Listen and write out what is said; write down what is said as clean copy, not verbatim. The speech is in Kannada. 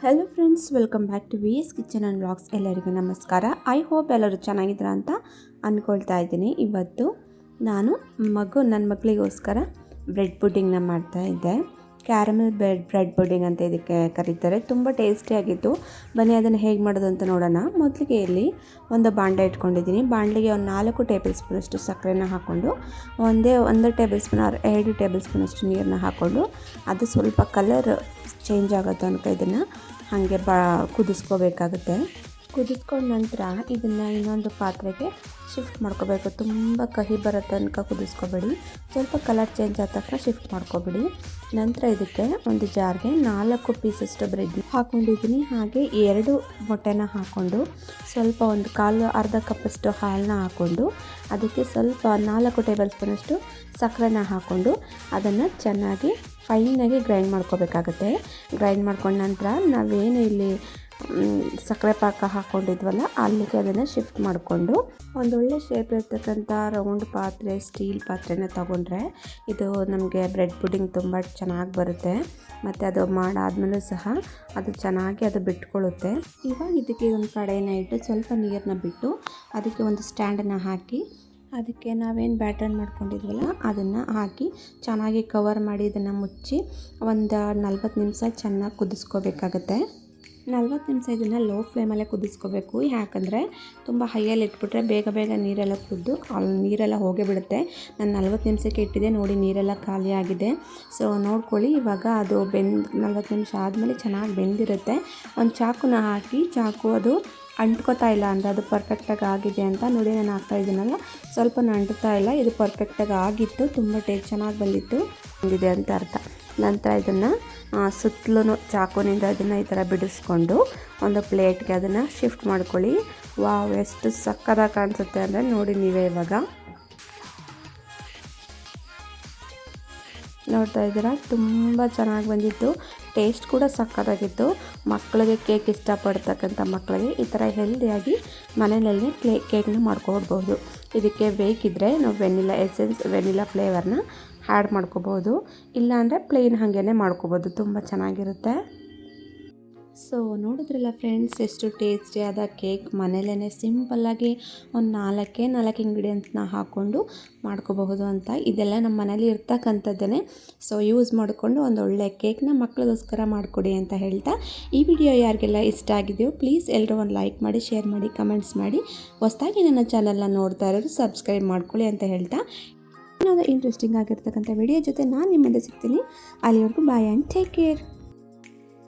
Hello friends, welcome back to V S kitchen and vlogs. ಎಲ್ಲರಿಗೂ ನಮಸ್ಕಾರ. ಐ ಹೋಪ್ ಎಲ್ಲರೂ ಚೆನ್ನಾಗಿದ್ದೀರಾ ಅಂತ ಅಂದ್ಕೊಳ್ತಾ ಇದ್ದೀನಿ. ಇವತ್ತು ನಾನು ನನ್ನ ಮಕ್ಕಳಿಗೋಸ್ಕರ ಬ್ರೆಡ್ ಪುಡ್ಡಿಂಗ್ನ ಮಾಡ್ತಾಯಿದ್ದೆ. ಕ್ಯಾರಮೆಲ್ ಬ್ರೆಡ್ ಪುಡ್ಡಿಂಗ್ ಅಂತ ಇದಕ್ಕೆ ಕರೀತಾರೆ. ತುಂಬ ಟೇಸ್ಟಿಯಾಗಿತ್ತು. ಬನ್ನಿ ಅದನ್ನು ಹೇಗೆ ಮಾಡೋದು ಅಂತ ನೋಡೋಣ. ಮೊದಲಿಗೆ ಇಲ್ಲಿ ಒಂದು ಬಾಣಲೆ ಇಟ್ಕೊಂಡಿದ್ದೀನಿ. ಬಾಣಲೆಗೆ ಒಂದು 4 ಟೇಬಲ್ ಸ್ಪೂನಷ್ಟು ಸಕ್ಕರೆನ ಹಾಕ್ಕೊಂಡು ಒಂದು ಟೇಬಲ್ ಸ್ಪೂನ್ 2 ಟೇಬಲ್ ಸ್ಪೂನಷ್ಟು ನೀರನ್ನ ಹಾಕ್ಕೊಂಡು ಅದು ಸ್ವಲ್ಪ ಕಲರ್ ಚೇಂಜ್ ಆಗೋ ತನಕ ಇದನ್ನು ಹಾಗೆ ಕುದಿಸ್ಕೋಬೇಕಾಗುತ್ತೆ. ಕುದಿಸ್ಕೊಂಡ ನಂತರ ಇದನ್ನು ಇನ್ನೊಂದು ಪಾತ್ರೆಗೆ ಶಿಫ್ಟ್ ಮಾಡ್ಕೋಬೇಕು. ತುಂಬ ಕಹಿ ಬರೋ ತನಕ ಕುದಿಸ್ಕೋಬೇಡಿ. ಸ್ವಲ್ಪ ಕಲರ್ ಚೇಂಜ್ ಆದ ತಕ್ಷಣ ಶಿಫ್ಟ್ ಮಾಡ್ಕೋಬೇಡಿ. ನಂತರ ಇದಕ್ಕೆ ಒಂದು ಜಾರ್ಗೆ 4 ಪೀಸಷ್ಟು ಬ್ರೆಡ್ ಹಾಕ್ಕೊಂಡಿದ್ದೀನಿ. ಹಾಗೆ 2 ಮೊಟ್ಟೆನ ಹಾಕ್ಕೊಂಡು ಸ್ವಲ್ಪ ಅರ್ಧ ಕಪ್ಪಷ್ಟು ಹಾಲನ್ನ ಹಾಕ್ಕೊಂಡು ಅದಕ್ಕೆ ಸ್ವಲ್ಪ 4 ಟೇಬಲ್ ಸ್ಪೂನಷ್ಟು ಸಕ್ಕರೆನ ಹಾಕ್ಕೊಂಡು ಅದನ್ನು ಚೆನ್ನಾಗಿ ಫೈನಾಗಿ ಗ್ರೈಂಡ್ ಮಾಡ್ಕೋಬೇಕಾಗತ್ತೆ. ಗ್ರೈಂಡ್ ಮಾಡ್ಕೊಂಡ ನಂತರ ನಾವೇನು ಇಲ್ಲಿ ಸಕ್ಕರೆ ಪಾಕ ಹಾಕ್ಕೊಂಡಿದ್ವಲ್ಲ ಅಲ್ಲಿಗೆ ಅದನ್ನು ಶಿಫ್ಟ್ ಮಾಡಿಕೊಂಡು ಒಂದೊಳ್ಳೆ ಶೇಪ್ ಇರ್ತಕ್ಕಂಥ ರೌಂಡ್ ಪಾತ್ರೆ, ಸ್ಟೀಲ್ ಪಾತ್ರೆನ ತೊಗೊಂಡ್ರೆ ಇದು ನಮಗೆ ಬ್ರೆಡ್ ಪುಡ್ಡಿಂಗ್ ತುಂಬ ಚೆನ್ನಾಗಿ ಬರುತ್ತೆ. ಮತ್ತು ಅದು ಮಾಡಾದ್ಮೇಲೂ ಸಹ ಅದು ಚೆನ್ನಾಗಿ ಬಿಟ್ಕೊಳ್ಳುತ್ತೆ. ಇವಾಗ ಇದಕ್ಕೆ ಒಂದು ಕಡೆಯನ್ನು ಇಟ್ಟು ಸ್ವಲ್ಪ ನೀರನ್ನ ಬಿಟ್ಟು ಅದಕ್ಕೆ ಒಂದು ಸ್ಟ್ಯಾಂಡನ್ನು ಹಾಕಿ ಅದಕ್ಕೆ ನಾವೇನು ಬ್ಯಾಟರ್ ಮಾಡ್ಕೊಂಡಿದ್ವಲ್ಲ ಅದನ್ನು ಹಾಕಿ ಚೆನ್ನಾಗಿ ಕವರ್ ಮಾಡಿ ಇದನ್ನು ಮುಚ್ಚಿ ಒಂದು 40 ನಿಮಿಷ ಚೆನ್ನಾಗಿ ಕುದಿಸ್ಕೋಬೇಕಾಗತ್ತೆ. 40 ನಿಮಿಷ ಇದನ್ನು ಲೋ ಫ್ಲೇಮಲ್ಲೇ ಕುದಿಸ್ಕೋಬೇಕು. ಯಾಕಂದರೆ ತುಂಬ ಹೈಯಲ್ಲಿ ಇಟ್ಬಿಟ್ರೆ ಬೇಗ ನೀರೆಲ್ಲ ಹೋಗೇ ಬಿಡುತ್ತೆ. ನಾನು 40 ನಿಮಿಷಕ್ಕೆ ಇಟ್ಟಿದ್ದೆ, ನೋಡಿ ನೀರೆಲ್ಲ ಖಾಲಿ ಆಗಿದೆ. ಸೊ ನೋಡ್ಕೊಳ್ಳಿ, ಇವಾಗ ಅದು 40 ನಿಮಿಷ ಆದಮೇಲೆ ಚೆನ್ನಾಗಿ ಬೆಂದಿರುತ್ತೆ. ಒಂದು ಚಾಕುನ ಹಾಕಿ ಅದು ಅಂಟ್ಕೋತಾ ಇಲ್ಲ ಅಂದರೆ ಅದು ಪರ್ಫೆಕ್ಟಾಗಿ ಆಗಿದೆ ಅಂತ ನೋಡಿ. ನಾನು ಹಾಕ್ತಾ ಇದ್ದೀನಲ್ಲ, ಸ್ವಲ್ಪ ಅಂಟ್ತಾ ಇಲ್ಲ. ಇದು ಪರ್ಫೆಕ್ಟಾಗಿ ಆಗಿತ್ತು, ತುಂಬ ಚೆನ್ನಾಗಿ ಬಂದಿದೆ ಅಂತ ಅರ್ಥ. ನಂತರ ಇದನ್ನು ಸುತ್ತಲೂ ಚಾಕುನಿಂದ ಅದನ್ನು ಈ ಥರ ಬಿಡಿಸ್ಕೊಂಡು ಒಂದು ಪ್ಲೇಟ್ಗೆ ಅದನ್ನು ಶಿಫ್ಟ್ ಮಾಡ್ಕೊಳ್ಳಿ. ವಾವ್, ಎಷ್ಟು ಸಕ್ಕತ್ತಾಗಿ ಕಾಣಿಸುತ್ತೆ ಅಂದರೆ ನೋಡಿ ನೀವೇ ಇವಾಗ ನೋಡ್ತಾ ಇದ್ದೀರಾ. ತುಂಬ ಚೆನ್ನಾಗಿ ಬಂದಿತ್ತು. ಟೇಸ್ಟ್ ಕೂಡ ಸಕ್ಕತ್ತಾಗಿತ್ತು. ಮಕ್ಕಳಿಗೆ ಕೇಕ್ ಇಷ್ಟಪಡ್ತಕ್ಕಂಥ ಮಕ್ಕಳಿಗೆ ಈ ಥರ ಹೆಲ್ದಿಯಾಗಿ ಮನೆಯಲ್ಲೇ ಕೇಕ್ನ ಮಾಡ್ಕೊಡ್ಬೋದು. ಇದಕ್ಕೆ ಬೇಕಿದ್ದರೆ ನಾವು ವೆನಿಲಾ ಫ್ಲೇವರ್ನ ಆ್ಯಡ್ ಮಾಡ್ಕೋಬೋದು. ಇಲ್ಲಾಂದರೆ ಪ್ಲೇನ್ ಹಾಗೇ ಮಾಡ್ಕೋಬೋದು. ತುಂಬ ಚೆನ್ನಾಗಿರುತ್ತೆ. ಸೊ ನೋಡಿದ್ರಲ್ಲ ಫ್ರೆಂಡ್ಸ್, ಎಷ್ಟು ಟೇಸ್ಟಿಯಾದ ಕೇಕ್ ಮನೆಯಲ್ಲೇ ಸಿಂಪಲ್ಲಾಗಿ ಒಂದು 4 ಇಂಗ್ರೀಡಿಯೆಂಟ್ಸ್ನ ಹಾಕ್ಕೊಂಡು ಮಾಡ್ಕೋಬಹುದು ಅಂತ. ಇದೆಲ್ಲ ನಮ್ಮ ಮನೇಲಿ ಇರ್ತಕ್ಕಂಥದ್ದೇ. ಸೊ ಯೂಸ್ ಮಾಡಿಕೊಂಡು ಒಂದು ಒಳ್ಳೆ ಕೇಕ್ನ ಮಕ್ಕಳಿಗೋಸ್ಕರ ಮಾಡಿಕೊಡಿ ಅಂತ ಹೇಳ್ತಾ, ಈ ವಿಡಿಯೋ ಯಾರಿಗೆಲ್ಲ ಇಷ್ಟ ಆಗಿದೆಯೋ ಪ್ಲೀಸ್ ಎಲ್ಲರೂ ಒಂದು ಲೈಕ್ ಮಾಡಿ, ಶೇರ್ ಮಾಡಿ, ಕಮೆಂಟ್ಸ್ ಮಾಡಿ. ಹೊಸದಾಗಿ ನನ್ನ ಚಾನಲ್ನ ನೋಡ್ತಾ ಇರೋರು ಸಬ್ಸ್ಕ್ರೈಬ್ ಮಾಡ್ಕೊಳ್ಳಿ ಅಂತ ಹೇಳ್ತಾ, ಏನಾದರೂ ಇಂಟ್ರೆಸ್ಟಿಂಗ್ ಆಗಿರ್ತಕ್ಕಂಥ ವಿಡಿಯೋ ಜೊತೆ ನಾನು ನಿಮ್ಮ ಮುಂದೆ ಸಿಗ್ತೀನಿ. ಅಲ್ಲಿವರೆಗೂ ಬಾಯ್ ಆ್ಯಂಡ್ ಟೇಕ್ ಕೇರ್.